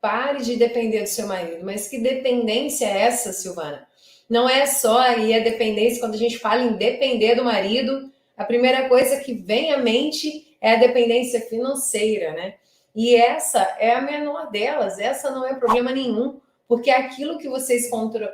pare de depender do seu marido. Mas que dependência é essa, Silvana? Não é só aí a dependência, quando a gente fala em depender do marido, a primeira coisa que vem à mente é a dependência financeira, né? E essa é a menor delas, essa não é problema nenhum, porque aquilo que vocês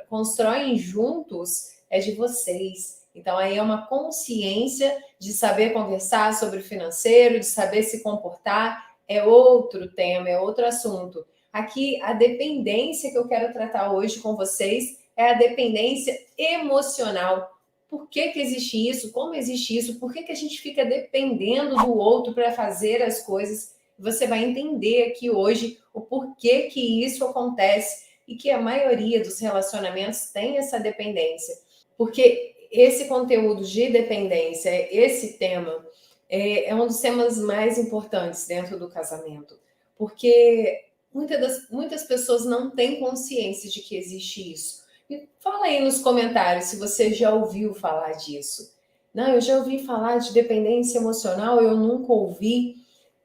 constroem juntos é de vocês. Então aí é uma consciência de saber conversar sobre o financeiro, de saber se comportar, é outro tema, é outro assunto. Aqui a dependência que eu quero tratar hoje com vocês é a dependência emocional. Por que existe isso? Como existe isso? Por que a gente fica dependendo do outro para fazer as coisas? Você vai entender aqui hoje o porquê que isso acontece e que a maioria dos relacionamentos tem essa dependência. Porque esse conteúdo de dependência, esse tema, é um dos temas mais importantes dentro do casamento. Porque muitas pessoas não têm consciência de que existe isso. E fala aí nos comentários se você já ouviu falar disso. Não, eu já ouvi falar de dependência emocional, eu nunca ouvi.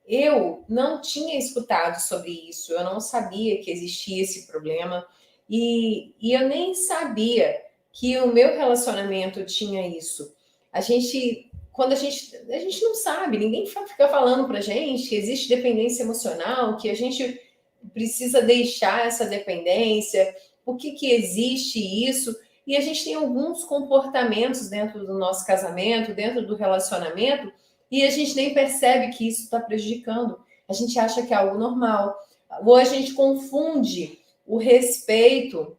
Eu não tinha escutado sobre isso, eu não sabia que existia esse problema e eu nem sabia que o meu relacionamento tinha isso. Quando a gente não sabe, ninguém fica falando pra gente que existe dependência emocional, que a gente precisa deixar essa dependência, por que existe isso? E a gente tem alguns comportamentos dentro do nosso casamento, dentro do relacionamento, e a gente nem percebe que isso está prejudicando. A gente acha que é algo normal. Ou a gente confunde o respeito,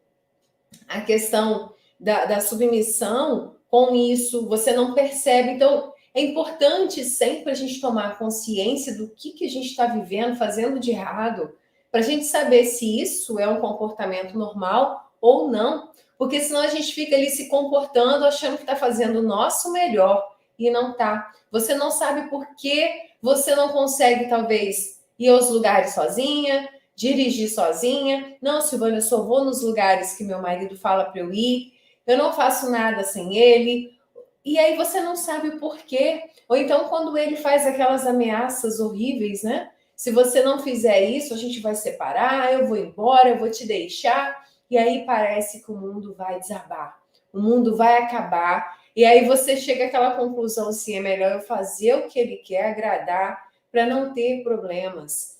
a questão da submissão com isso. Você não percebe. Então, é importante sempre a gente tomar consciência do que a gente está vivendo, fazendo de errado, para a gente saber se isso é um comportamento normal ou não. Porque senão a gente fica ali se comportando, achando que está fazendo o nosso melhor e não está. Você não sabe por que você não consegue, talvez, ir aos lugares sozinha, dirigir sozinha. Não, Silvana, eu só vou nos lugares que meu marido fala para eu ir. Eu não faço nada sem ele. E aí você não sabe o porquê. Ou então, quando ele faz aquelas ameaças horríveis, né? Se você não fizer isso, a gente vai separar, eu vou embora, eu vou te deixar. E aí parece que o mundo vai desabar. O mundo vai acabar. E aí você chega àquela conclusão assim, é melhor eu fazer o que ele quer, agradar, para não ter problemas.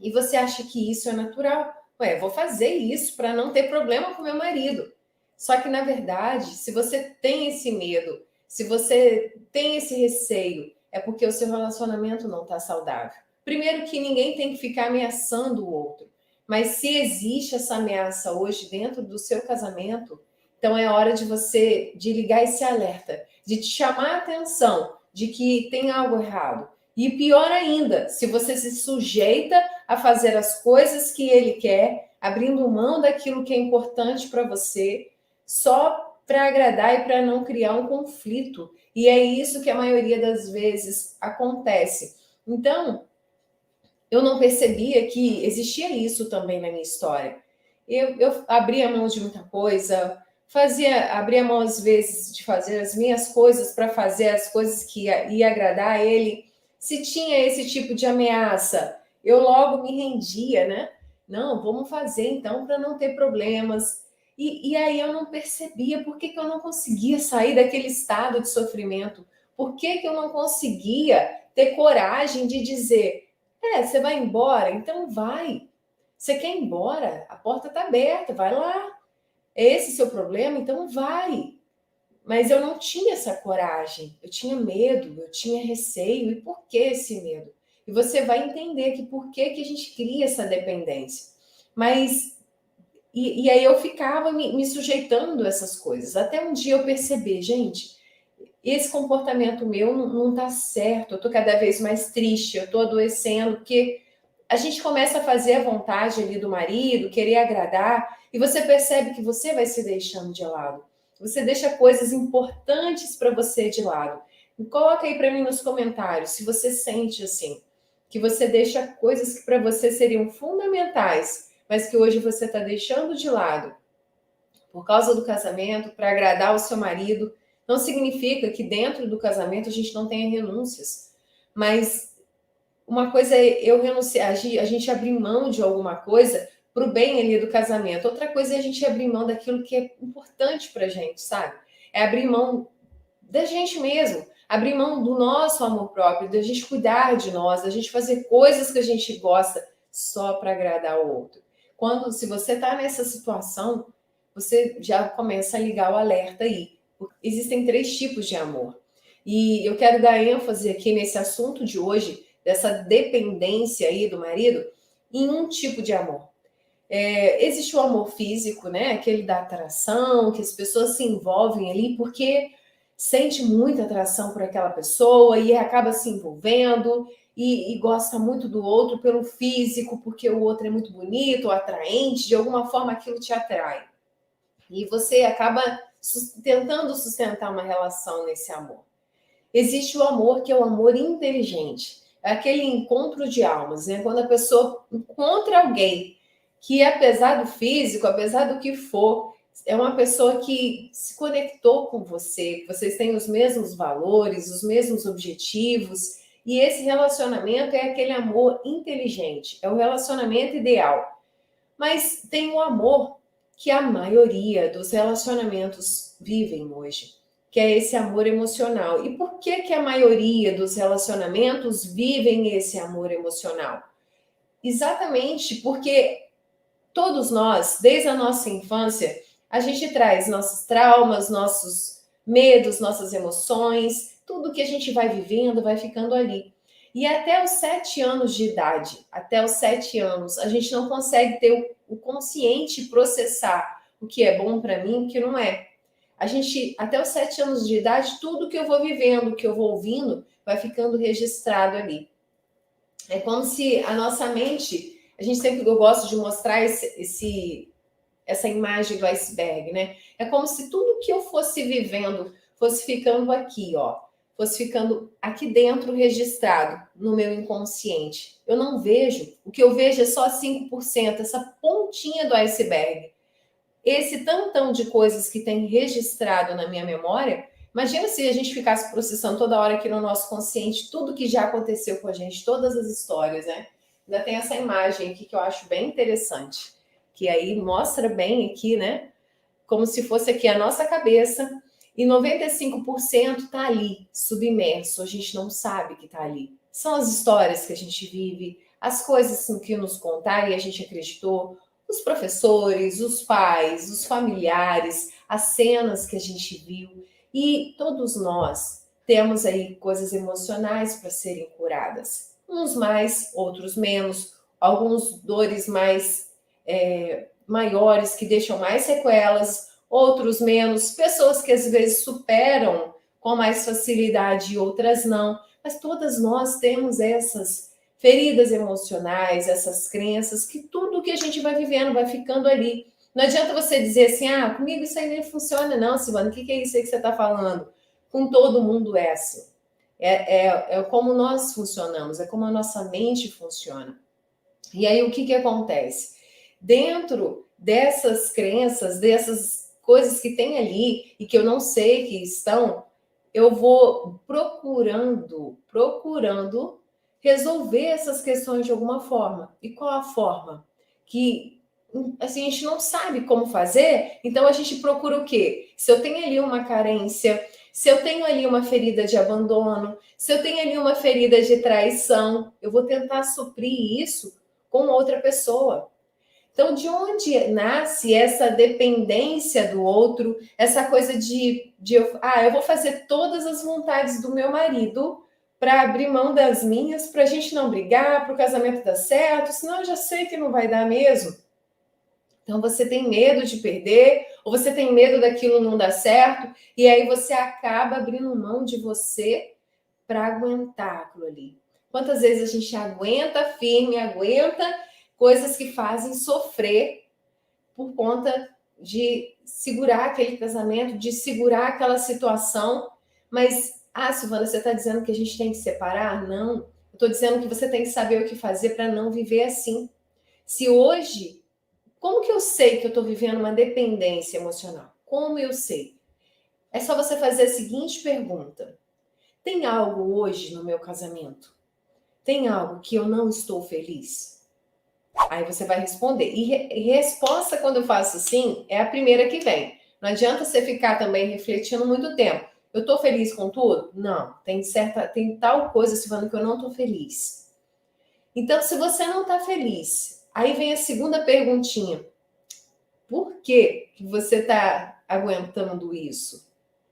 E você acha que isso é natural. Ué, vou fazer isso para não ter problema com meu marido. Só que, na verdade, se você tem esse medo, se você tem esse receio, é porque o seu relacionamento não está saudável. Primeiro que ninguém tem que ficar ameaçando o outro. Mas se existe essa ameaça hoje dentro do seu casamento, então é hora de você de ligar esse alerta, de te chamar a atenção de que tem algo errado. E pior ainda, se você se sujeita a fazer as coisas que ele quer, abrindo mão daquilo que é importante para você, só para agradar e para não criar um conflito. E é isso que a maioria das vezes acontece. Então, eu não percebia que existia isso também na minha história. Eu abria mão de muita coisa, abria mão às vezes de fazer as minhas coisas para fazer as coisas que ia agradar a ele. Se tinha esse tipo de ameaça, eu logo me rendia, né? Não, vamos fazer então para não ter problemas. E aí eu não percebia por que eu não conseguia sair daquele estado de sofrimento. Por que eu não conseguia ter coragem de dizer: você vai embora? Então vai. Você quer ir embora? A porta está aberta, vai lá. É esse seu problema? Então vai. Mas eu não tinha essa coragem, eu tinha medo, eu tinha receio. E por que esse medo? E você vai entender que por que a gente cria essa dependência. Mas, e aí eu ficava me sujeitando a essas coisas. Até um dia eu percebi, gente, esse comportamento meu não tá certo, eu tô cada vez mais triste, eu tô adoecendo, porque a gente começa a fazer a vontade ali do marido, querer agradar, e você percebe que você vai se deixando de lado. Você deixa coisas importantes para você de lado. E coloca aí para mim nos comentários se você sente assim, que você deixa coisas que para você seriam fundamentais, mas que hoje você está deixando de lado por causa do casamento, para agradar o seu marido. Não significa que dentro do casamento a gente não tenha renúncias, mas uma coisa é eu renunciar, a gente abrir mão de alguma coisa para o bem ali do casamento. Outra coisa é a gente abrir mão daquilo que é importante para a gente, sabe? É abrir mão da gente mesmo, abrir mão do nosso amor próprio, da gente cuidar de nós, da gente fazer coisas que a gente gosta só para agradar o outro. Se você está nessa situação, você já começa a ligar o alerta aí. Existem 3 tipos de amor. E eu quero dar ênfase aqui nesse assunto de hoje, dessa dependência aí do marido, em um tipo de amor. Existe o amor físico, né? Aquele da atração, que as pessoas se envolvem ali porque sente muita atração por aquela pessoa e acaba se envolvendo e gosta muito do outro pelo físico, porque o outro é muito bonito, atraente, de alguma forma aquilo te atrai. E você acaba tentando sustentar uma relação nesse amor. Existe o amor que é o amor inteligente, é aquele encontro de almas, né? Quando a pessoa encontra alguém que, apesar do físico, apesar do que for, é uma pessoa que se conectou com você, que vocês têm os mesmos valores, os mesmos objetivos, e esse relacionamento é aquele amor inteligente, é o relacionamento ideal. Mas tem o amor que a maioria dos relacionamentos vivem hoje, que é esse amor emocional. E por que que a maioria dos relacionamentos vivem esse amor emocional? Exatamente porque todos nós, desde a nossa infância, a gente traz nossos traumas, nossos medos, nossas emoções, tudo que a gente vai vivendo vai ficando ali. E até os 7 anos de idade, até os 7 anos, a gente não consegue ter o consciente processar o que é bom para mim e o que não é. A gente, até os 7 anos de idade, tudo que eu vou vivendo, que eu vou ouvindo, vai ficando registrado ali. É como se a nossa mente, a gente sempre eu gosto de mostrar essa imagem do iceberg, né? É como se tudo que eu fosse vivendo fosse ficando aqui, ó, fosse ficando aqui dentro registrado no meu inconsciente. Eu não vejo, o que eu vejo é só 5%, essa pontinha do iceberg. Esse tantão de coisas que tem registrado na minha memória, imagina se a gente ficasse processando toda hora aqui no nosso consciente tudo que já aconteceu com a gente, todas as histórias, né? Ainda tem essa imagem aqui que eu acho bem interessante, que aí mostra bem aqui, né? Como se fosse aqui a nossa cabeça e 95% está ali, submerso, a gente não sabe que está ali. São as histórias que a gente vive, as coisas que nos contaram e a gente acreditou, os professores, os pais, os familiares, as cenas que a gente viu. E todos nós temos aí coisas emocionais para serem curadas. Uns mais, outros menos, alguns dores mais maiores que deixam mais sequelas, outros menos, pessoas que às vezes superam com mais facilidade e outras não. Mas todas nós temos essas feridas emocionais, essas crenças, que tudo que a gente vai vivendo vai ficando ali. Não adianta você dizer assim, ah, comigo isso aí nem funciona, não, Silvana, o que é isso aí que você está falando? Com todo mundo é assim. É como nós funcionamos, é como a nossa mente funciona. E aí o que acontece? Dentro dessas crenças, dessas coisas que tem ali e que eu não sei que estão, eu vou procurando resolver essas questões de alguma forma. E qual a forma? Que assim, a gente não sabe como fazer, então a gente procura o quê? Se eu tenho ali uma carência, se eu tenho ali uma ferida de abandono, se eu tenho ali uma ferida de traição, eu vou tentar suprir isso com outra pessoa. Então, de onde nasce essa dependência do outro, essa coisa eu vou fazer todas as vontades do meu marido para abrir mão das minhas, para a gente não brigar, para o casamento dar certo, senão eu já sei que não vai dar mesmo. Então, você tem medo de perder, ou você tem medo daquilo não dar certo, e aí você acaba abrindo mão de você para aguentar aquilo ali. Quantas vezes a gente aguenta firme, aguenta coisas que fazem sofrer por conta de segurar aquele casamento, de segurar aquela situação, mas, Silvana, você está dizendo que a gente tem que separar? Não, eu estou dizendo que você tem que saber o que fazer para não viver assim. Se hoje, como que eu sei que eu estou vivendo uma dependência emocional? Como eu sei? É só você fazer a seguinte pergunta: tem algo hoje no meu casamento? tem algo que eu não estou feliz? Aí você vai responder. E resposta, quando eu faço assim, é a primeira que vem. Não adianta você ficar também refletindo muito tempo. Eu estou feliz com tudo? Não. Tem tal coisa, Silvana, que eu não estou feliz. Então, se você não está feliz, aí vem a segunda perguntinha. Por que você está aguentando isso?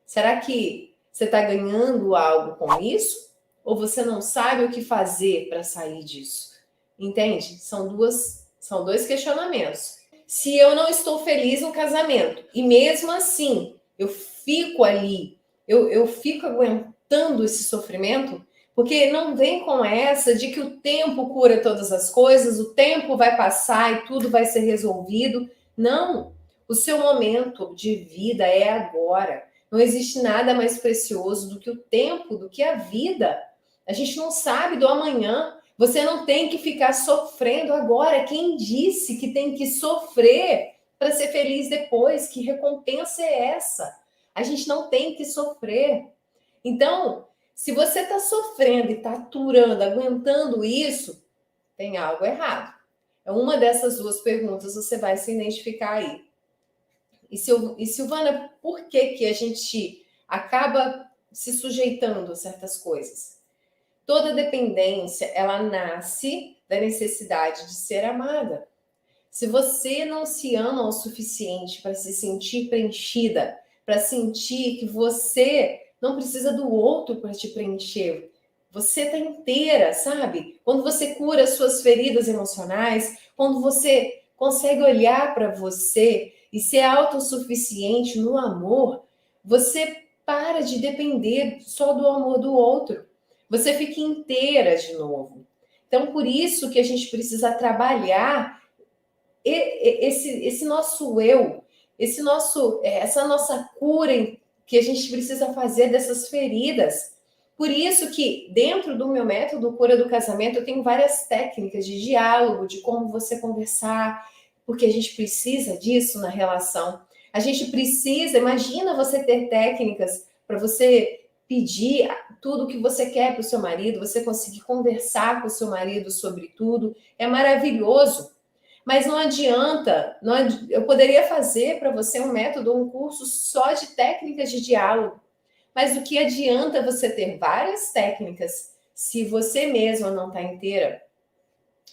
Será que você está ganhando algo com isso? Ou você não sabe o que fazer para sair disso? Entende? São dois questionamentos. Se eu não estou feliz no casamento e mesmo assim eu fico ali, eu fico aguentando esse sofrimento, porque não vem com essa de que o tempo cura todas as coisas, o tempo vai passar e tudo vai ser resolvido. Não, o seu momento de vida é agora. Não existe nada mais precioso do que o tempo, do que a vida. A gente não sabe do amanhã. Você não tem que ficar sofrendo agora. Quem disse que tem que sofrer para ser feliz depois? Que recompensa é essa? A gente não tem que sofrer. Então, se você está sofrendo e está aturando, aguentando isso, tem algo errado. É uma dessas duas perguntas você vai se identificar aí. E Silvana, por que que a gente acaba se sujeitando a certas coisas? Toda dependência, ela nasce da necessidade de ser amada. Se você não se ama o suficiente para se sentir preenchida, para sentir que você não precisa do outro para te preencher, você está inteira, sabe? Quando você cura suas feridas emocionais, quando você consegue olhar para você e ser autossuficiente no amor, você para de depender só do amor do outro. Você fica inteira de novo. Então, por isso que a gente precisa trabalhar esse nosso eu, essa nossa cura que a gente precisa fazer dessas feridas. Por isso que dentro do meu método Cura do Casamento eu tenho várias técnicas de diálogo, de como você conversar, porque a gente precisa disso na relação. A gente precisa, imagina você ter técnicas para você pedir tudo o que você quer para o seu marido, você conseguir conversar com o seu marido sobre tudo, é maravilhoso. Mas não adianta, eu poderia fazer para você um método, um curso só de técnicas de diálogo, mas o que adianta você ter várias técnicas se você mesma não está inteira?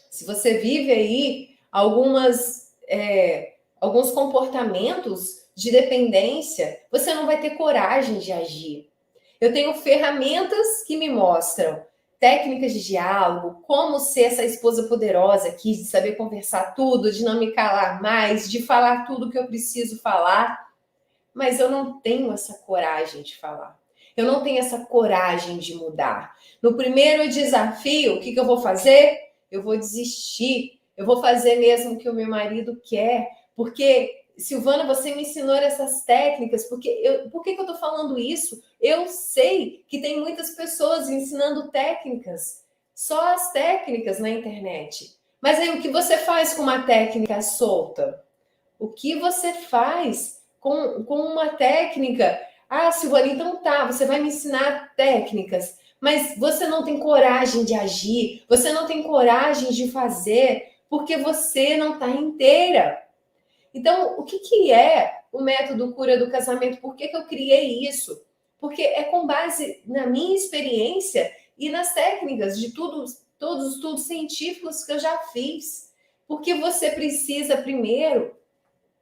Se você vive aí alguns comportamentos de dependência, você não vai ter coragem de agir. Eu tenho ferramentas que me mostram técnicas de diálogo, como ser essa esposa poderosa aqui, de saber conversar tudo, de não me calar mais, de falar tudo que eu preciso falar, mas eu não tenho essa coragem de falar. Eu não tenho essa coragem de mudar. No primeiro desafio, o que eu vou fazer? Eu vou desistir. Eu vou fazer mesmo o que o meu marido quer, porque Silvana, você me ensinou essas técnicas, por que eu estou falando isso? Eu sei que tem muitas pessoas ensinando técnicas, só as técnicas na internet. Mas aí o que você faz com uma técnica solta? O que você faz com uma técnica? Ah, Silvana, então tá, você vai me ensinar técnicas, mas você não tem coragem de agir, você não tem coragem de fazer, porque você não está inteira. Então, o que é o método Cura do Casamento? Por que eu criei isso? Porque é com base na minha experiência e nas técnicas de todos os estudos científicos que eu já fiz. Porque você precisa, primeiro,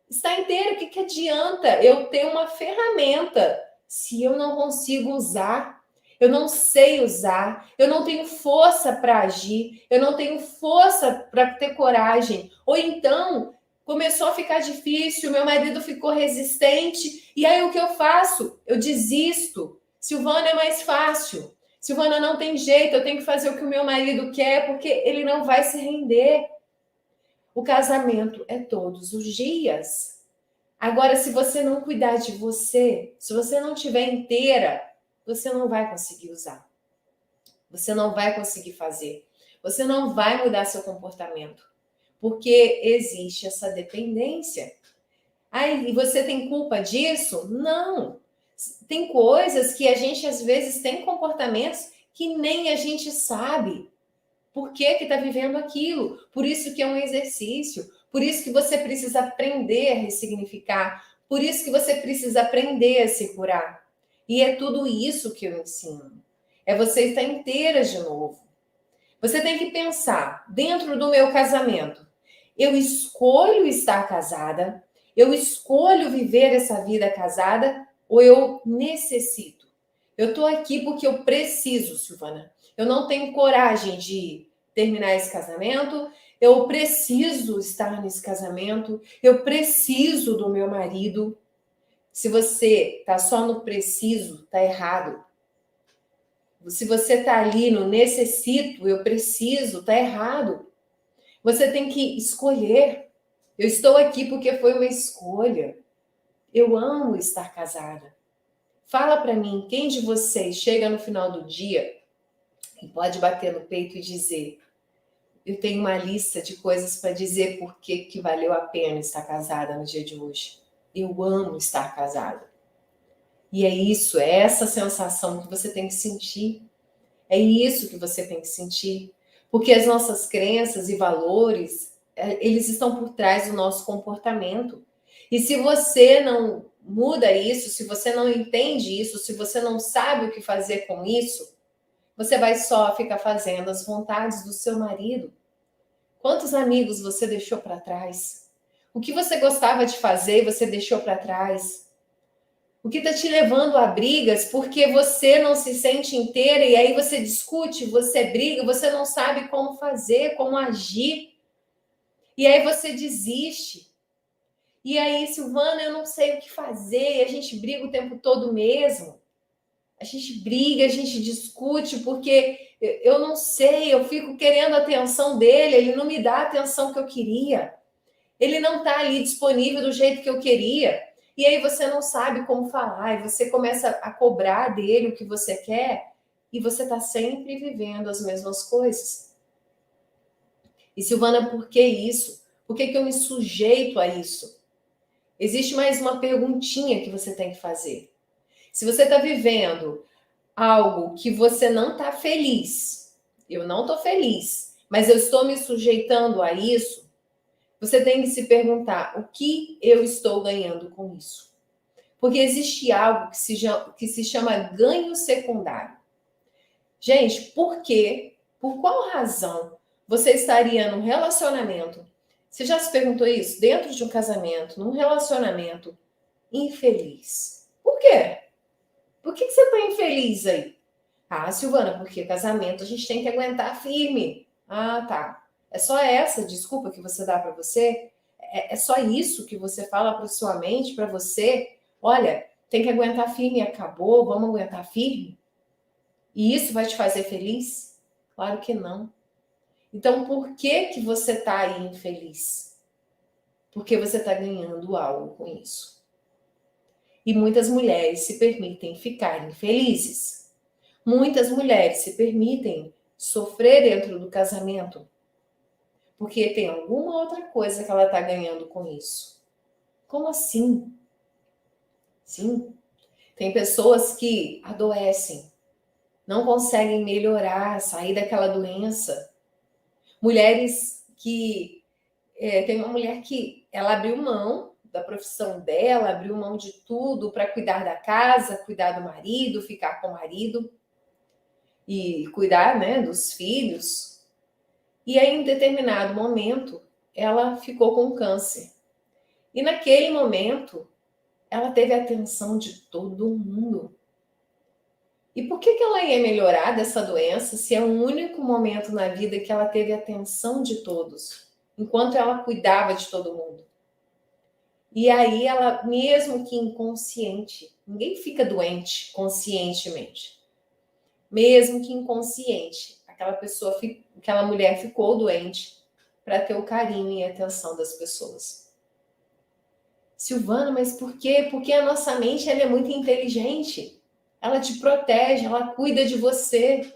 estar inteiro. O que adianta eu ter uma ferramenta se eu não consigo usar? Eu não sei usar, eu não tenho força para agir, eu não tenho força para ter coragem. Ou então começou a ficar difícil, meu marido ficou resistente, e aí o que eu faço? Eu desisto. Silvana, é mais fácil. Silvana, não tem jeito, eu tenho que fazer o que o meu marido quer, porque ele não vai se render. O casamento é todos os dias. Agora, se você não cuidar de você, se você não estiver inteira, você não vai conseguir usar. Você não vai conseguir fazer. Você não vai mudar seu comportamento. Porque existe essa dependência. Aí, e você tem culpa disso? Não. Tem coisas que a gente, às vezes, tem comportamentos que nem a gente sabe. Por que está vivendo aquilo? Por isso que é um exercício. Por isso que você precisa aprender a ressignificar. Por isso que você precisa aprender a se curar. E é tudo isso que eu ensino. É você estar inteira de novo. Você tem que pensar, dentro do meu casamento, eu escolho estar casada, eu escolho viver essa vida casada ou eu necessito? Eu estou aqui porque eu preciso, Silvana. Eu não tenho coragem de terminar esse casamento, eu preciso estar nesse casamento, eu preciso do meu marido. Se você está só no preciso, está errado. Se você está ali no necessito, eu preciso, está errado. Você tem que escolher. Eu estou aqui porque foi uma escolha. Eu amo estar casada. Fala para mim, quem de vocês chega no final do dia e pode bater no peito e dizer: eu tenho uma lista de coisas para dizer por que valeu a pena estar casada no dia de hoje. Eu amo estar casada. E é isso, é essa sensação que você tem que sentir. É isso que você tem que sentir. Porque as nossas crenças e valores, eles estão por trás do nosso comportamento. E se você não muda isso, se você não entende isso, se você não sabe o que fazer com isso, você vai só ficar fazendo as vontades do seu marido. Quantos amigos você deixou para trás? O que você gostava de fazer e você deixou para trás? O que está te levando a brigas porque você não se sente inteira e aí você discute, você briga, você não sabe como fazer, como agir. E aí você desiste. E aí, Silvana, eu não sei o que fazer. E a gente briga o tempo todo mesmo. A gente briga, a gente discute porque eu não sei, eu fico querendo a atenção dele, ele não me dá a atenção que eu queria. Ele não está ali disponível do jeito que eu queria. E aí você não sabe como falar, e você começa a cobrar dele o que você quer, e você está sempre vivendo as mesmas coisas. E Silvana, por que isso? Por que eu me sujeito a isso? Existe mais uma perguntinha que você tem que fazer. Se você está vivendo algo que você não está feliz, eu não estou feliz, mas eu estou me sujeitando a isso, você tem que se perguntar o que eu estou ganhando com isso. Porque existe algo que se chama ganho secundário. Gente, por quê? Por qual razão você estaria num relacionamento? Você já se perguntou isso? Dentro de um casamento, num relacionamento infeliz. Por quê? Por que você está infeliz aí? Ah, Silvana, porque casamento a gente tem que aguentar firme. Ah, tá. É só essa desculpa que você dá para você? É só isso que você fala para sua mente, para você? Olha, tem que aguentar firme e acabou, vamos aguentar firme? E isso vai te fazer feliz? Claro que não. Então, por que você está aí infeliz? Porque você está ganhando algo com isso. E muitas mulheres se permitem ficar infelizes. Muitas mulheres se permitem sofrer dentro do casamento porque tem alguma outra coisa que ela está ganhando com isso. Como assim? Sim, tem pessoas que adoecem, não conseguem melhorar, sair daquela doença. Mulheres que... tem uma mulher que ela abriu mão da profissão dela, abriu mão de tudo para cuidar da casa, cuidar do marido, ficar com o marido e cuidar, né, dos filhos. E aí, em determinado momento, ela ficou com câncer. E naquele momento, ela teve a atenção de todo mundo. E por que ela ia melhorar dessa doença se é o único momento na vida que ela teve a atenção de todos, enquanto ela cuidava de todo mundo? E aí ela, mesmo que inconsciente, ninguém fica doente conscientemente. Mesmo que inconsciente, aquela mulher ficou doente para ter o carinho e a atenção das pessoas. Silvana, mas por quê? Porque a nossa mente ela é muito inteligente. Ela te protege, ela cuida de você.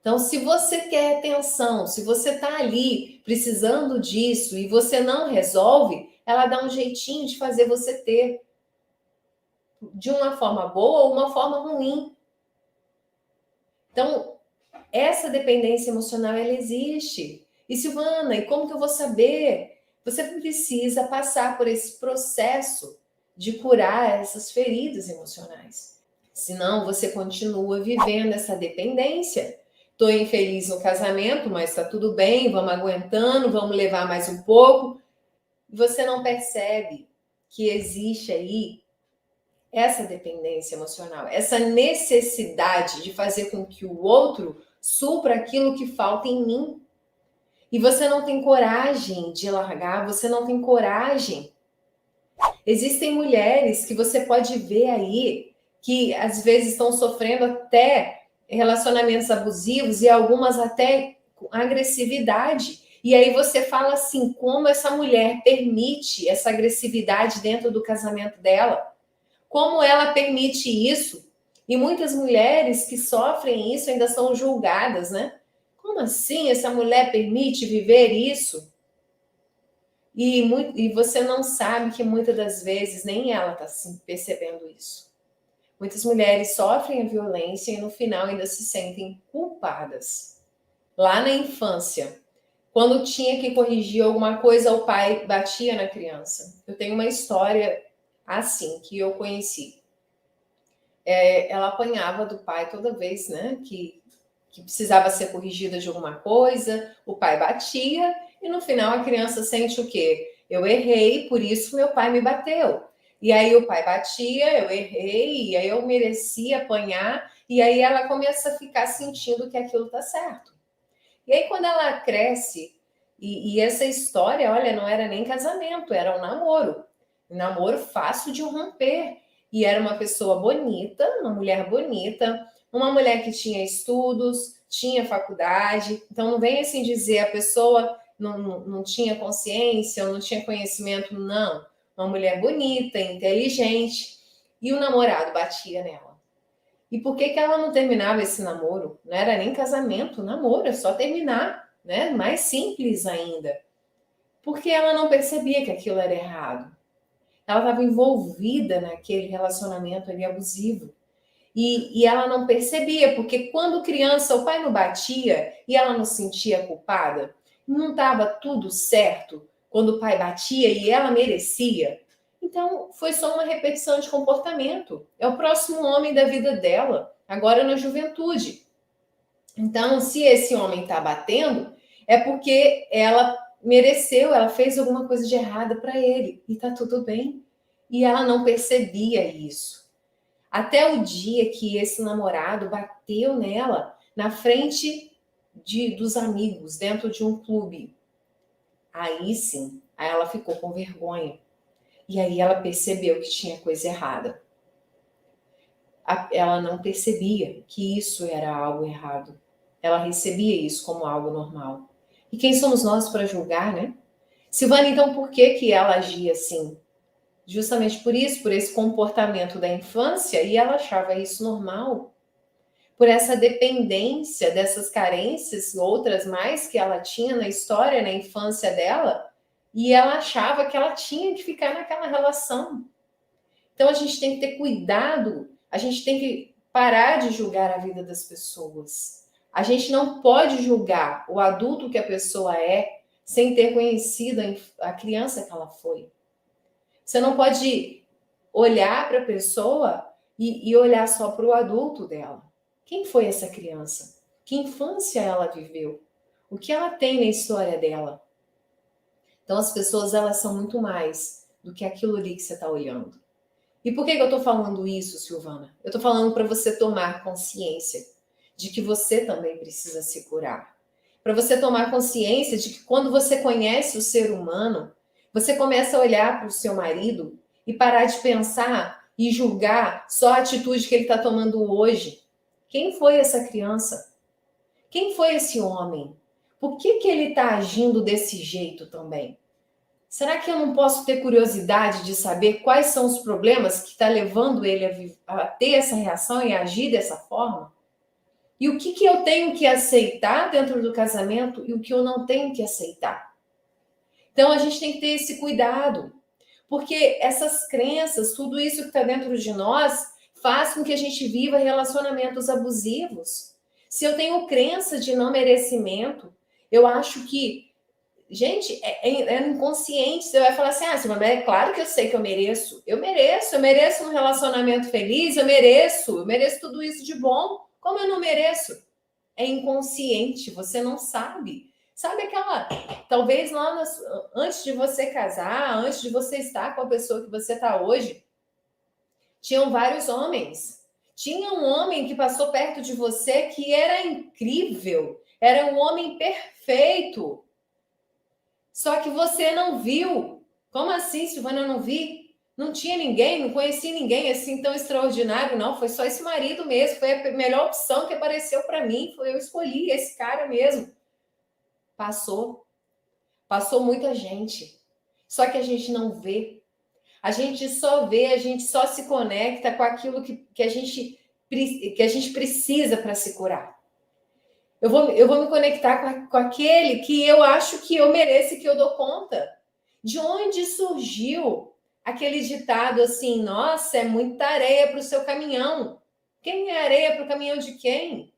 Então, se você quer atenção, se você está ali precisando disso e você não resolve, ela dá um jeitinho de fazer você ter. De uma forma boa ou uma forma ruim. Então, Essa dependência emocional, ela existe. E Silvana, e como que eu vou saber? Você precisa passar por esse processo de curar essas feridas emocionais. Senão, você continua vivendo essa dependência. Estou infeliz no casamento, mas está tudo bem, vamos aguentando, vamos levar mais um pouco. Você não percebe que existe aí essa dependência emocional, essa necessidade de fazer com que o outro supra aquilo que falta em mim. E você não tem coragem de largar, você não tem coragem. Existem mulheres que você pode ver aí que às vezes estão sofrendo até relacionamentos abusivos e algumas até com agressividade. E aí você fala assim, como essa mulher permite essa agressividade dentro do casamento dela? Como ela permite isso? E muitas mulheres que sofrem isso ainda são julgadas, né? Como assim essa mulher permite viver isso? E você não sabe que muitas das vezes nem ela está percebendo isso. Muitas mulheres sofrem a violência e no final ainda se sentem culpadas. Lá na infância, quando tinha que corrigir alguma coisa, o pai batia na criança. Eu tenho uma história assim que eu conheci. Ela apanhava do pai toda vez, né, que precisava ser corrigida de alguma coisa, o pai batia e no final a criança sente o quê? Eu errei, por isso meu pai me bateu. E aí o pai batia, eu errei, e aí eu merecia apanhar, e aí ela começa a ficar sentindo que aquilo tá certo. E aí quando ela cresce, e essa história, olha, não era nem casamento, era um namoro fácil de romper. E era uma pessoa bonita, uma mulher bonita, uma mulher que tinha estudos, tinha faculdade. Então não vem assim dizer a pessoa não tinha consciência, não tinha conhecimento, não. Uma mulher bonita, inteligente. E o namorado batia nela. E por que ela não terminava esse namoro? Não era nem casamento, namoro, é só terminar, né? Mais simples ainda. Porque ela não percebia que aquilo era errado. Ela estava envolvida naquele relacionamento ali abusivo. E ela não percebia, porque quando criança o pai não batia e ela não sentia culpada, não estava tudo certo quando o pai batia e ela merecia. Então foi só uma repetição de comportamento. É o próximo homem da vida dela, agora na juventude. Então, se esse homem está batendo, é porque ela mereceu, ela fez alguma coisa de errada para ele e tá tudo bem. E ela não percebia isso. Até o dia que esse namorado bateu nela na frente dos amigos, dentro de um clube. Aí sim, aí ela ficou com vergonha. E aí ela percebeu que tinha coisa errada. Ela não percebia que isso era algo errado. Ela recebia isso como algo normal. E quem somos nós para julgar, né? Silvana, então por que ela agia assim? Justamente por isso, por esse comportamento da infância, e ela achava isso normal. Por essa dependência dessas carências, outras mais que ela tinha na história, na infância dela, e ela achava que ela tinha que ficar naquela relação. Então a gente tem que ter cuidado, a gente tem que parar de julgar a vida das pessoas. A gente não pode julgar o adulto que a pessoa é sem ter conhecido a criança que ela foi. Você não pode olhar para a pessoa e olhar só para o adulto dela. Quem foi essa criança? Que infância ela viveu? O que ela tem na história dela? Então as pessoas, elas são muito mais do que aquilo ali que você está olhando. E por que eu estou falando isso, Silvana? Eu estou falando para você tomar consciência de que você também precisa se curar. Para você tomar consciência de que quando você conhece o ser humano, você começa a olhar para o seu marido e parar de pensar e julgar só a atitude que ele está tomando hoje. Quem foi essa criança? Quem foi esse homem? Por que ele está agindo desse jeito também? Será que eu não posso ter curiosidade de saber quais são os problemas que está levando ele a ter essa reação e agir dessa forma? E o que eu tenho que aceitar dentro do casamento e o que eu não tenho que aceitar? Então a gente tem que ter esse cuidado, porque essas crenças, tudo isso que está dentro de nós, faz com que a gente viva relacionamentos abusivos. Se eu tenho crença de não merecimento, eu acho que, gente, é inconsciente. Você vai falar assim, Silvana, é claro que eu sei que eu mereço. Eu mereço um relacionamento feliz, eu mereço tudo isso de bom. Como eu não mereço? É inconsciente, você não sabe. Sabe aquela, talvez lá antes de você casar, antes de você estar com a pessoa que você está hoje, tinham vários homens. Tinha um homem que passou perto de você que era incrível, era um homem perfeito. Só que você não viu. Como assim, Silvana, eu não vi? Não tinha ninguém, não conheci ninguém assim tão extraordinário, não. Foi só esse marido mesmo. Foi a melhor opção que apareceu para mim. Eu escolhi esse cara mesmo. Passou muita gente. Só que a gente não vê. A gente só vê, a gente só se conecta com aquilo que a gente precisa para se curar. Eu vou me conectar com aquele que eu acho que eu mereço e que eu dou conta. De onde surgiu aquele ditado assim, nossa, é muita areia para o seu caminhão. Quem é areia para o caminhão de quem?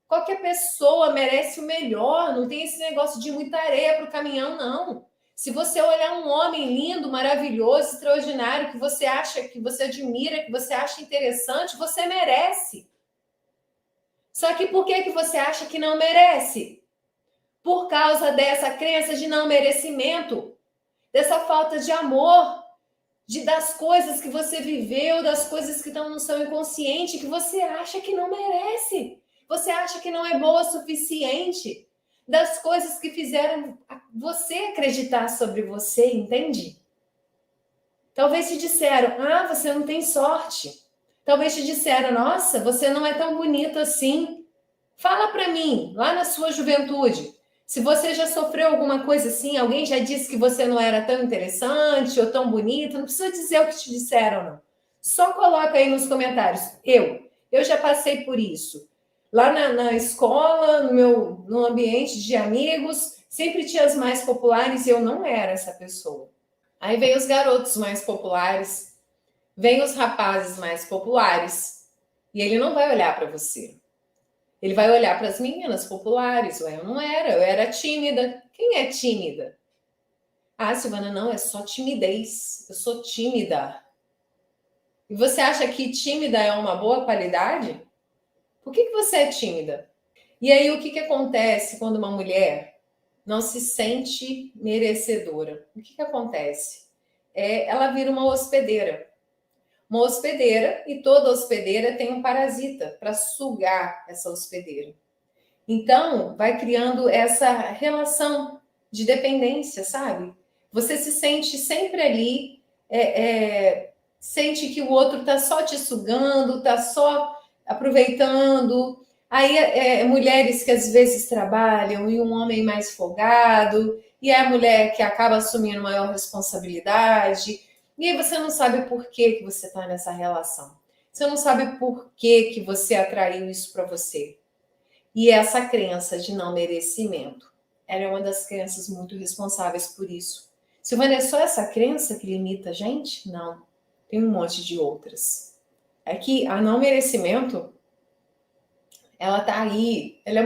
Qualquer pessoa merece o melhor, não tem esse negócio de muita areia para o caminhão, não. Se você olhar um homem lindo, maravilhoso, extraordinário, que você acha, que você admira, que você acha interessante, você merece. Só que por que você acha que não merece? Por causa dessa crença de não merecimento, dessa falta de amor, das coisas que você viveu, das coisas que estão no seu inconsciente, que você acha que não merece. Você acha que não é boa o suficiente. Das coisas que fizeram você acreditar sobre você, entende? Talvez te disseram, você não tem sorte. Talvez te disseram, nossa, você não é tão bonito assim. Fala para mim, lá na sua juventude, se você já sofreu alguma coisa assim, alguém já disse que você não era tão interessante ou tão bonito, não precisa dizer o que te disseram, não. Só coloca aí nos comentários. Eu já passei por isso. Lá na escola, no ambiente de amigos, sempre tinha as mais populares e eu não era essa pessoa. Aí vem os garotos mais populares, vem os rapazes mais populares, e ele não vai olhar para você. Ele vai olhar para as meninas populares. Ué, eu era tímida. Quem é tímida? Silvana, não, é só timidez. Eu sou tímida. E você acha que tímida é uma boa qualidade? Por que você é tímida? E aí, o que acontece quando uma mulher não se sente merecedora? O que acontece? Ela vira uma hospedeira. Uma hospedeira, e toda hospedeira tem um parasita para sugar essa hospedeira. Então, vai criando essa relação de dependência, sabe? Você se sente sempre ali, sente que o outro está só te sugando, está só aproveitando. Aí, mulheres que às vezes trabalham e um homem mais folgado, e é a mulher que acaba assumindo maior responsabilidade. E aí você não sabe por que você está nessa relação. Você não sabe por que você atraiu isso para você. E essa crença de não merecimento, ela é uma das crenças muito responsáveis por isso. Silvana, é só essa crença que limita a gente? Não. Tem um monte de outras. É que a não merecimento, ela tá aí, ela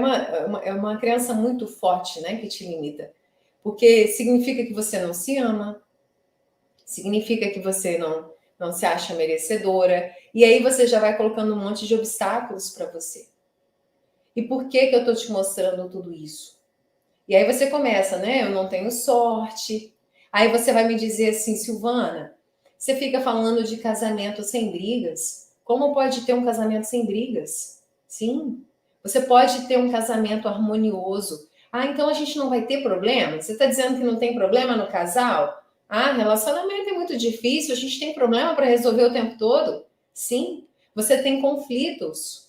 é uma crença muito forte, né, que te limita. Porque significa que você não se ama, significa que você não se acha merecedora, e aí você já vai colocando um monte de obstáculos para você. E por que eu estou te mostrando tudo isso? E aí você começa, né? Eu não tenho sorte. Aí você vai me dizer assim, Silvana, você fica falando de casamento sem brigas. Como pode ter um casamento sem brigas? Sim, você pode ter um casamento harmonioso. Então a gente não vai ter problema? Você está dizendo que não tem problema no casal? Relacionamento é muito difícil, a gente tem problema para resolver o tempo todo? Sim, você tem conflitos.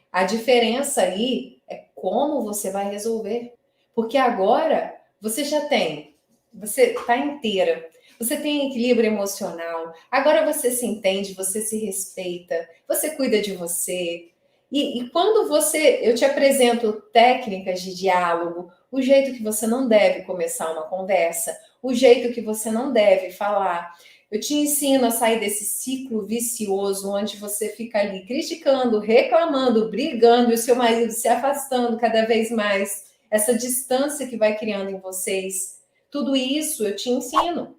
A diferença aí é como você vai resolver. Porque agora você está inteira, você tem equilíbrio emocional, agora você se entende, você se respeita, você cuida de você. E quando eu te apresento técnicas de diálogo, o jeito que você não deve começar uma conversa, o jeito que você não deve falar, Eu te ensino a sair desse ciclo vicioso onde você fica ali criticando, reclamando, brigando e o seu marido se afastando cada vez mais. Essa distância que vai criando em vocês. Tudo isso eu te ensino.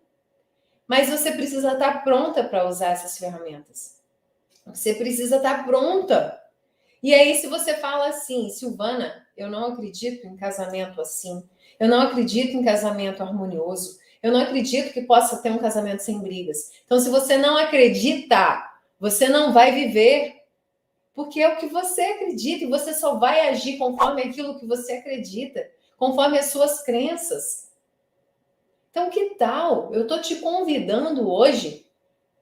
Mas você precisa estar pronta para usar essas ferramentas. Você precisa estar pronta. E aí, se você fala assim, Silvana, eu não acredito em casamento assim. Eu não acredito em casamento harmonioso. Eu não acredito que possa ter um casamento sem brigas. Então, se você não acredita, você não vai viver. Porque é o que você acredita e você só vai agir conforme aquilo que você acredita, conforme as suas crenças. Então, que tal? Eu estou te convidando hoje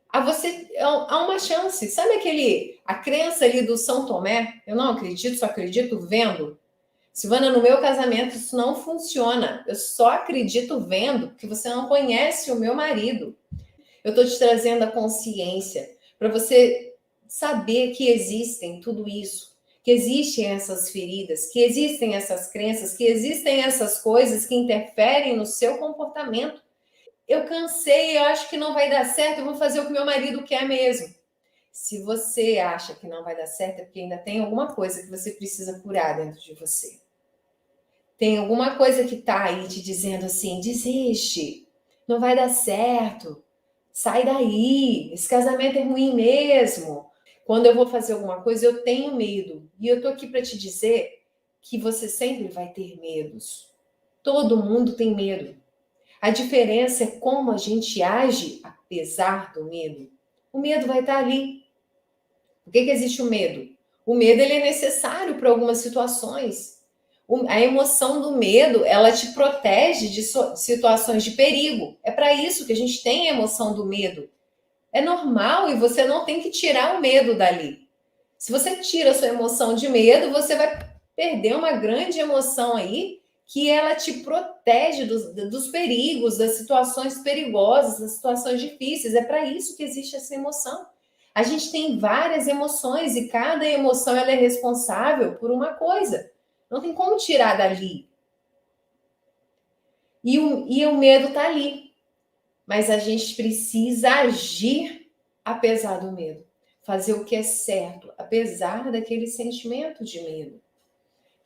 a você, há uma chance. Sabe a crença ali do São Tomé? Eu não acredito, só acredito vendo. Silvana, no meu casamento isso não funciona. Eu só acredito vendo, porque você não conhece o meu marido. Eu estou te trazendo a consciência para você saber que existem tudo isso, que existem essas feridas, que existem essas crenças, que existem essas coisas que interferem no seu comportamento. Eu cansei, eu acho que não vai dar certo, eu vou fazer o que meu marido quer mesmo. Se você acha que não vai dar certo, é porque ainda tem alguma coisa que você precisa curar dentro de você. Tem alguma coisa que está aí te dizendo assim, desiste, não vai dar certo, sai daí, esse casamento é ruim mesmo. Quando eu vou fazer alguma coisa, eu tenho medo. E eu tô aqui para te dizer que você sempre vai ter medos. Todo mundo tem medo. A diferença é como a gente age apesar do medo. O medo vai estar ali. Por que existe o medo? O medo ele é necessário para algumas situações. A emoção do medo, ela te protege de situações de perigo. É para isso que a gente tem a emoção do medo. É normal e você não tem que tirar o medo dali. Se você tira a sua emoção de medo, você vai perder uma grande emoção aí que ela te protege dos perigos, das situações perigosas, das situações difíceis. É para isso que existe essa emoção. A gente tem várias emoções e cada emoção ela é responsável por uma coisa. Não tem como tirar dali. E o medo está ali. Mas a gente precisa agir apesar do medo. Fazer o que é certo, apesar daquele sentimento de medo.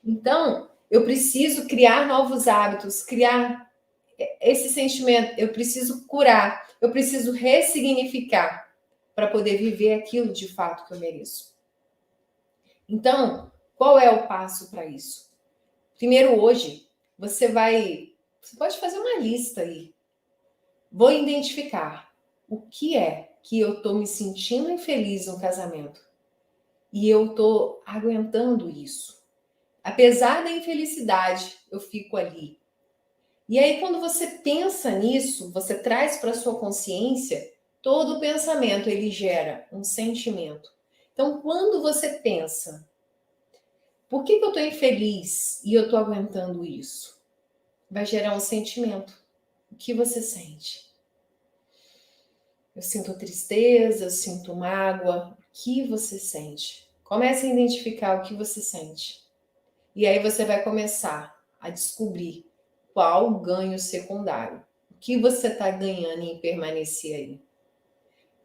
Então, eu preciso criar novos hábitos, criar esse sentimento, eu preciso curar, eu preciso ressignificar para poder viver aquilo de fato que eu mereço. Então, qual é o passo para isso? Primeiro, hoje, você pode fazer uma lista aí. Vou identificar o que é que eu estou me sentindo infeliz no casamento e eu estou aguentando isso. Apesar da infelicidade, eu fico ali. E aí, quando você pensa nisso, você traz para a sua consciência, todo pensamento ele gera um sentimento. Então, quando você pensa, por que eu estou infeliz e eu estou aguentando isso? Vai gerar um sentimento. O que você sente? Eu sinto tristeza, eu sinto mágoa. O que você sente? Comece a identificar o que você sente. E aí você vai começar a descobrir qual o ganho secundário. O que você está ganhando em permanecer aí.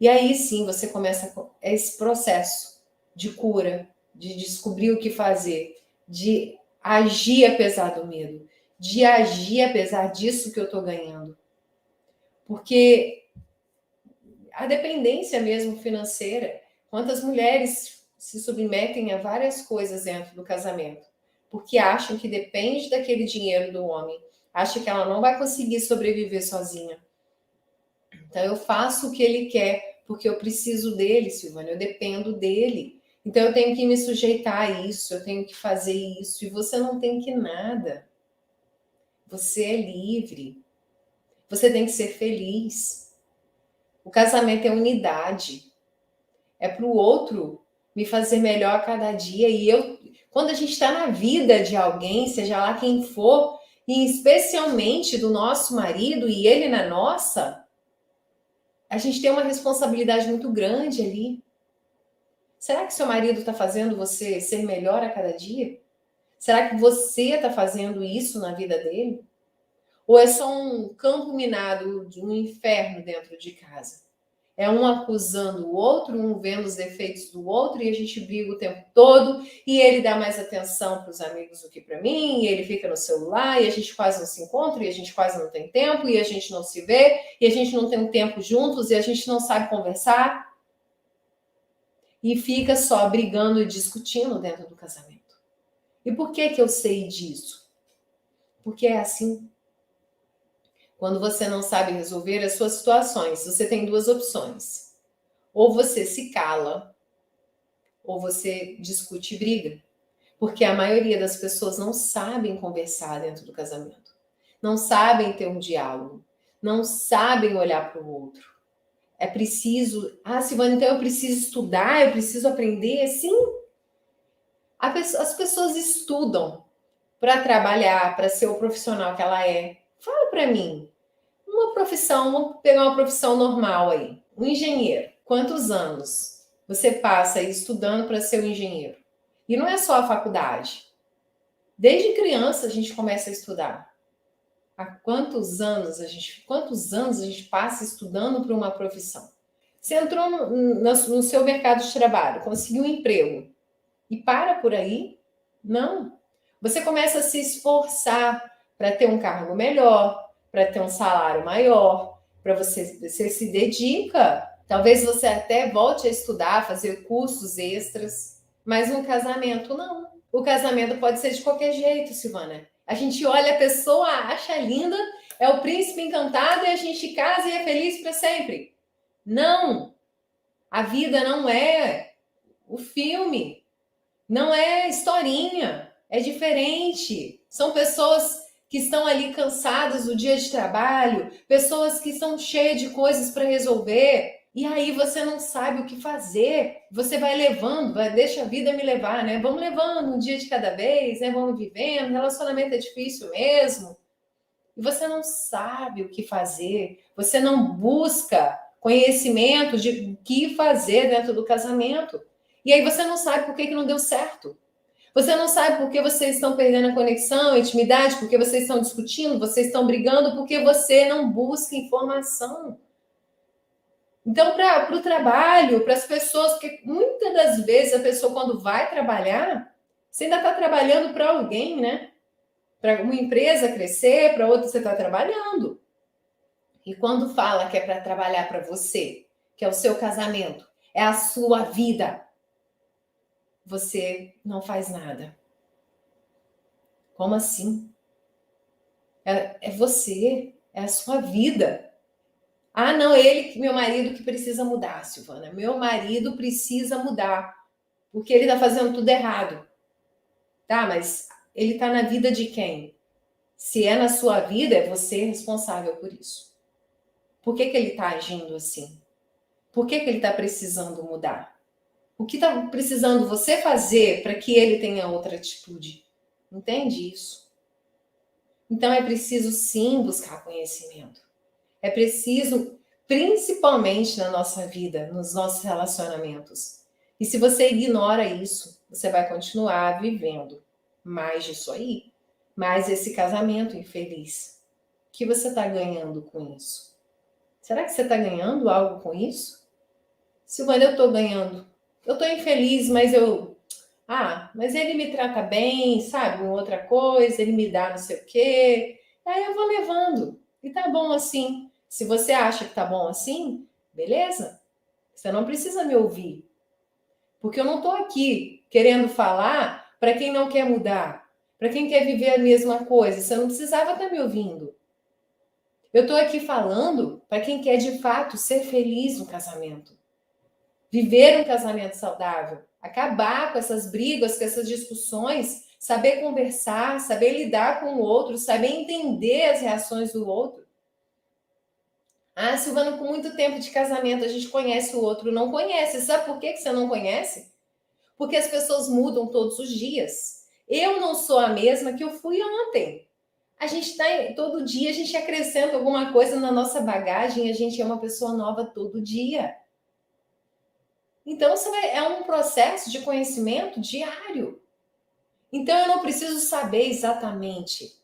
E aí sim você começa esse processo de cura, de descobrir o que fazer, de agir apesar do medo, de agir apesar disso que eu estou ganhando. Porque a dependência mesmo financeira, quantas mulheres se submetem a várias coisas dentro do casamento, porque acham que depende daquele dinheiro do homem, acham que ela não vai conseguir sobreviver sozinha. Então eu faço o que ele quer, porque eu preciso dele, Silvana, eu dependo dele. Então eu tenho que me sujeitar a isso, eu tenho que fazer isso, e você não tem que nada. Você é livre. Você tem que ser feliz. O casamento é unidade. É para o outro me fazer melhor a cada dia. E quando a gente está na vida de alguém, seja lá quem for, e especialmente do nosso marido e ele na nossa, a gente tem uma responsabilidade muito grande ali. Será que seu marido está fazendo você ser melhor a cada dia? Será que você está fazendo isso na vida dele? Ou é só um campo minado de um inferno dentro de casa? É um acusando o outro, um vendo os defeitos do outro, e a gente briga o tempo todo, e ele dá mais atenção para os amigos do que para mim, e ele fica no celular, e a gente quase não se encontra, e a gente quase não tem tempo, e a gente não se vê, e a gente não tem um tempo juntos, e a gente não sabe conversar, e fica só brigando e discutindo dentro do casamento. E por que eu sei disso? Porque é assim. Quando você não sabe resolver as suas situações, você tem duas opções. Ou você se cala, ou você discute e briga. Porque a maioria das pessoas não sabem conversar dentro do casamento. Não sabem ter um diálogo. Não sabem olhar para o outro. É preciso... Ah, Silvana, então eu preciso estudar, eu preciso aprender? Sim. As pessoas estudam para trabalhar, para ser o profissional que ela é. Fala para mim. Uma profissão, vamos pegar uma profissão normal aí. Um engenheiro. Quantos anos você passa aí estudando para ser um engenheiro? E não é só a faculdade. Desde criança a gente começa a estudar. Há quantos anos a gente passa estudando para uma profissão? Você entrou no seu mercado de trabalho, conseguiu um emprego e para por aí? Não. Você começa a se esforçar para ter um cargo melhor, para ter um salário maior, para você se dedica. Talvez você até volte a estudar, fazer cursos extras, mas no casamento não. O casamento pode ser de qualquer jeito, Silvana. A gente olha a pessoa, acha linda, é o príncipe encantado e a gente casa e é feliz para sempre. Não! A vida não é o filme, não é historinha, é diferente. São pessoas que estão ali cansadas do dia de trabalho, pessoas que estão cheias de coisas para resolver, e aí você não sabe o que fazer. Você vai levando, deixa a vida me levar, né? Vamos levando um dia de cada vez, né? Vamos vivendo. Relacionamento é difícil mesmo. E você não sabe o que fazer, você não busca conhecimento de o que fazer dentro do casamento. E aí você não sabe por que não deu certo. Você não sabe por que vocês estão perdendo a conexão, a intimidade, porque vocês estão discutindo, vocês estão brigando, porque você não busca informação. Então, para o trabalho, para as pessoas, porque muitas das vezes a pessoa, quando vai trabalhar, você ainda está trabalhando para alguém, né? Para uma empresa crescer, para outra você está trabalhando. E quando fala que é para trabalhar para você, que é o seu casamento, é a sua vida, você não faz nada. Como assim? É você, é a sua vida. Ah, não, meu marido que precisa mudar, Silvana. Meu marido precisa mudar, porque ele está fazendo tudo errado. Tá, mas ele está na vida de quem? Se é na sua vida, é você responsável por isso. Por que ele está agindo assim? Por que ele está precisando mudar? O que está precisando você fazer para que ele tenha outra atitude? Entende isso? Então é preciso sim buscar conhecimento. É preciso, principalmente na nossa vida, nos nossos relacionamentos. E se você ignora isso, você vai continuar vivendo mais disso aí, mais esse casamento infeliz. O que você está ganhando com isso? Será que você está ganhando algo com isso? Silvana, eu estou ganhando. Eu estou infeliz, mas mas ele me trata bem, sabe? Uma outra coisa, ele me dá não sei o quê. Aí eu vou levando. E tá bom assim. Se você acha que tá bom assim, beleza. Você não precisa me ouvir. Porque eu não estou aqui querendo falar para quem não quer mudar, para quem quer viver a mesma coisa. Você não precisava estar me ouvindo. Eu estou aqui falando para quem quer de fato ser feliz no casamento. Viver um casamento saudável, acabar com essas brigas, com essas discussões, saber conversar, saber lidar com o outro, saber entender as reações do outro. Ah, Silvana, com muito tempo de casamento, a gente conhece o outro, não conhece. Sabe por que você não conhece? Porque as pessoas mudam todos os dias. Eu não sou a mesma que eu fui ontem. A gente está todo dia, a gente acrescenta alguma coisa na nossa bagagem, a gente é uma pessoa nova todo dia. Então, é um processo de conhecimento diário. Então, eu não preciso saber exatamente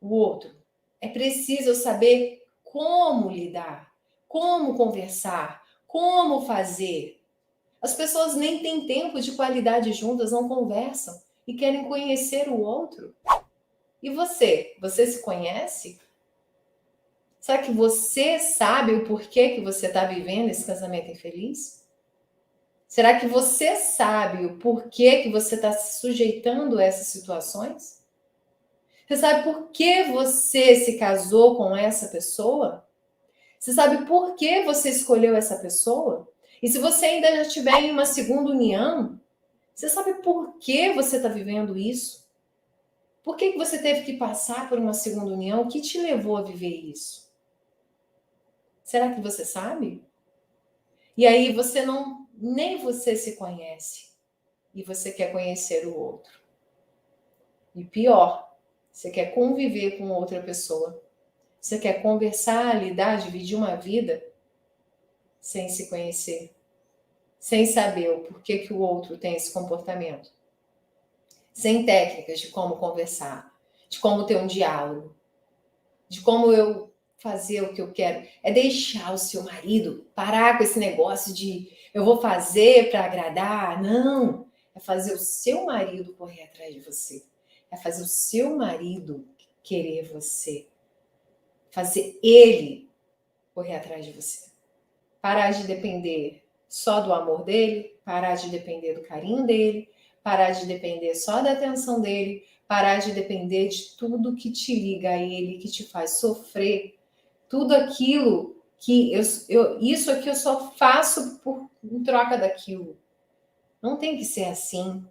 o outro. É preciso saber como lidar, como conversar, Como fazer? As pessoas nem têm tempo de qualidade juntas, não conversam e querem conhecer o outro. E você? Você se conhece? Será que você sabe o porquê que você está vivendo esse casamento infeliz? Será que você sabe o porquê que você está se sujeitando a essas situações? Você sabe por que você se casou com essa pessoa? Você sabe por que você escolheu essa pessoa? E se você ainda já estiver em uma segunda união, você sabe por que você está vivendo isso? Por que você teve que passar por uma segunda união? O que te levou a viver isso? Será que você sabe? E aí você não, nem você se conhece e você quer conhecer o outro. E pior, você quer conviver com outra pessoa. Você quer conversar, lidar, dividir uma vida sem se conhecer, sem saber o porquê que o outro tem esse comportamento, sem técnicas de como conversar, de como ter um diálogo, de como eu fazer o que eu quero. É deixar o seu marido parar com esse negócio de eu vou fazer para agradar. Não, é fazer o seu marido correr atrás de você. É fazer o seu marido querer você. Fazer ele correr atrás de você. Parar de depender só do amor dele, parar de depender do carinho dele, parar de depender só da atenção dele, parar de depender de tudo que te liga a ele, que te faz sofrer, tudo aquilo que isso aqui eu só faço em troca daquilo. Não tem que ser assim.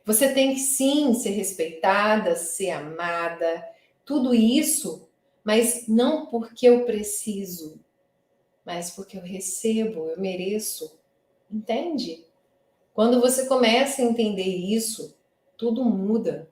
Você tem que sim ser respeitada, ser amada, tudo isso, mas não porque eu preciso, mas porque eu recebo, eu mereço. Entende? Quando você começa a entender isso, tudo muda.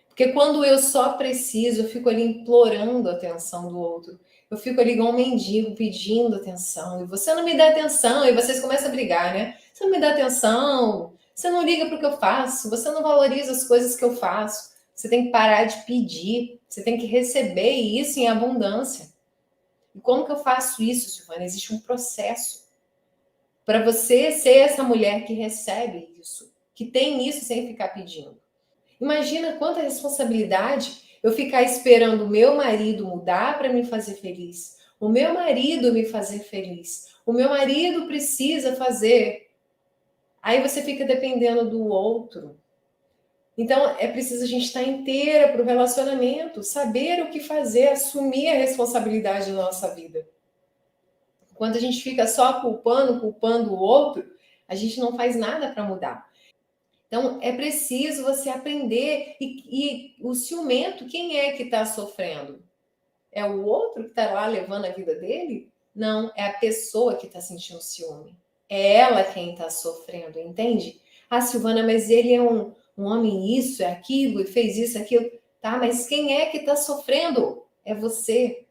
Porque quando eu só preciso, eu fico ali implorando a atenção do outro. Eu fico ali igual um mendigo pedindo atenção. E você não me dá atenção, e vocês começam a brigar, né? Você não me dá atenção, você não liga para o que eu faço, você não valoriza as coisas que eu faço. Você tem que parar de pedir, você tem que receber isso em abundância. E como que eu faço isso, Silvana? Existe um processo para você ser essa mulher que recebe isso, que tem isso sem ficar pedindo. Imagina quanta responsabilidade eu ficar esperando o meu marido mudar para me fazer feliz, o meu marido me fazer feliz, o meu marido precisa fazer. Aí você fica dependendo do outro. Então é preciso a gente estar inteira para o relacionamento, saber o que fazer, assumir a responsabilidade da nossa vida. Quando a gente fica só culpando o outro, a gente não faz nada para mudar. Então, é preciso você aprender. E o ciumento, quem é que está sofrendo? É o outro que está lá levando a vida dele? Não, é a pessoa que está sentindo ciúme. É ela quem está sofrendo, entende? Ah, Silvana, mas ele é um homem isso, é aquilo, e fez isso, aquilo. Tá, mas quem é que está sofrendo? É você.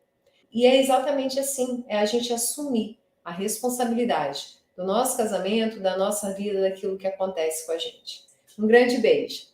E é exatamente assim, é a gente assumir a responsabilidade do nosso casamento, da nossa vida, daquilo que acontece com a gente. Um grande beijo.